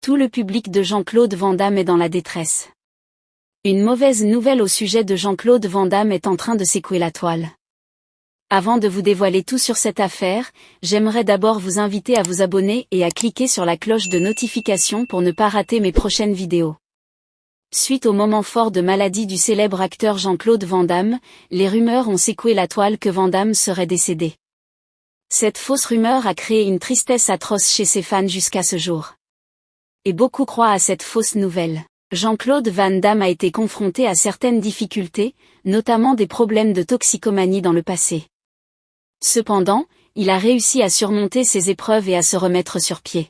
Tout le public de Jean-Claude Van Damme est dans la détresse. Une mauvaise nouvelle au sujet de Jean-Claude Van Damme est en train de secouer la toile. Avant de vous dévoiler tout sur cette affaire, j'aimerais d'abord vous inviter à vous abonner et à cliquer sur la cloche de notification pour ne pas rater mes prochaines vidéos. Suite au moment fort de maladie du célèbre acteur Jean-Claude Van Damme, les rumeurs ont secoué la toile que Van Damme serait décédé. Cette fausse rumeur a créé une tristesse atroce chez ses fans jusqu'à ce jour. Et beaucoup croient à cette fausse nouvelle. Jean-Claude Van Damme a été confronté à certaines difficultés, notamment des problèmes de toxicomanie dans le passé. Cependant, il a réussi à surmonter ces épreuves et à se remettre sur pied.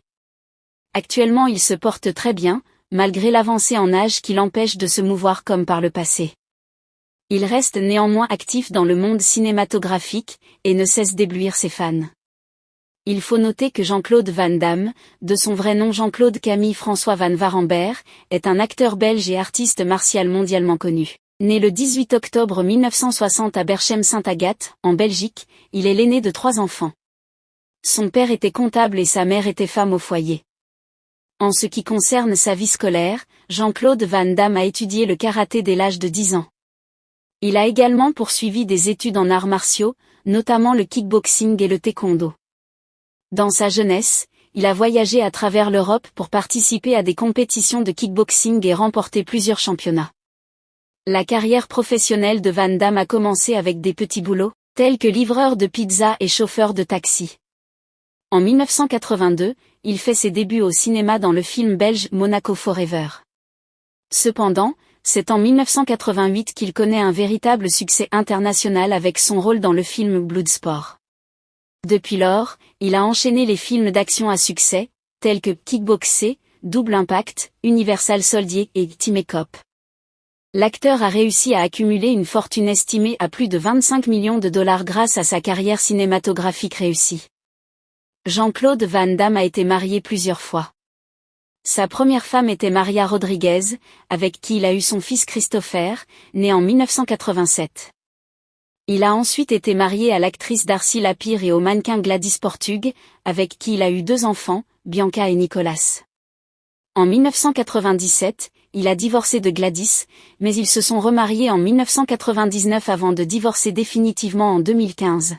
Actuellement il se porte très bien, malgré l'avancée en âge qui l'empêche de se mouvoir comme par le passé. Il reste néanmoins actif dans le monde cinématographique, et ne cesse d'éblouir ses fans. Il faut noter que Jean-Claude Van Damme, de son vrai nom Jean-Claude Camille François Van Waremberg, est un acteur belge et artiste martial mondialement connu. Né le 18 octobre 1960 à Berchem-Sainte-Agathe, en Belgique, il est l'aîné de 3 enfants. Son père était comptable et sa mère était femme au foyer. En ce qui concerne sa vie scolaire, Jean-Claude Van Damme a étudié le karaté dès l'âge de 10 ans. Il a également poursuivi des études en arts martiaux, notamment le kickboxing et le taekwondo. Dans sa jeunesse, il a voyagé à travers l'Europe pour participer à des compétitions de kickboxing et remporter plusieurs championnats. La carrière professionnelle de Van Damme a commencé avec des petits boulots, tels que livreur de pizza et chauffeur de taxi. En 1982, il fait ses débuts au cinéma dans le film belge Monaco Forever. Cependant, c'est en 1988 qu'il connaît un véritable succès international avec son rôle dans le film Bloodsport. Depuis lors, il a enchaîné les films d'action à succès, tels que Kickboxer, Double Impact, Universal Soldier et Time Cop. L'acteur a réussi à accumuler une fortune estimée à plus de 25 millions de dollars grâce à sa carrière cinématographique réussie. Jean-Claude Van Damme a été marié plusieurs fois. Sa première femme était Maria Rodriguez, avec qui il a eu son fils Christopher, né en 1987. Il a ensuite été marié à l'actrice Darcy Lapire et au mannequin Gladys Portug, avec qui il a eu 2 enfants, Bianca et Nicolas. En 1997, il a divorcé de Gladys, mais ils se sont remariés en 1999 avant de divorcer définitivement en 2015.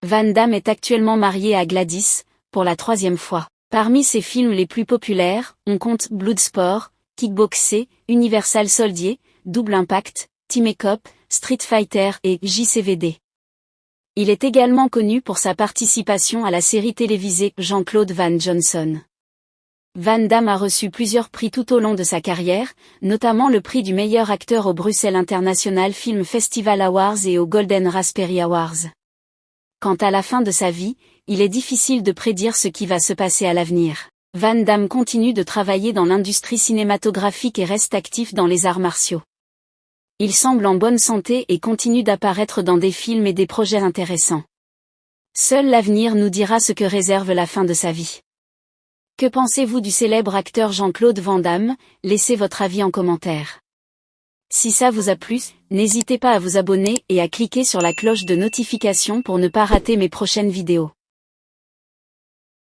Van Damme est actuellement marié à Gladys, pour la 3e fois. Parmi ses films les plus populaires, on compte Bloodsport, Kickboxer, Universal Soldier, Double Impact, Time Cop, Street Fighter et JCVD. Il est également connu pour sa participation à la série télévisée Jean-Claude Van Johnson. Van Damme a reçu plusieurs prix tout au long de sa carrière, notamment le prix du meilleur acteur au Bruxelles International Film Festival Awards et au Golden Raspberry Awards. Quant à la fin de sa vie, il est difficile de prédire ce qui va se passer à l'avenir. Van Damme continue de travailler dans l'industrie cinématographique et reste actif dans les arts martiaux. Il semble en bonne santé et continue d'apparaître dans des films et des projets intéressants. Seul l'avenir nous dira ce que réserve la fin de sa vie. Que pensez-vous du célèbre acteur Jean-Claude Van Damme? Laissez votre avis en commentaire. Si ça vous a plu, n'hésitez pas à vous abonner et à cliquer sur la cloche de notification pour ne pas rater mes prochaines vidéos.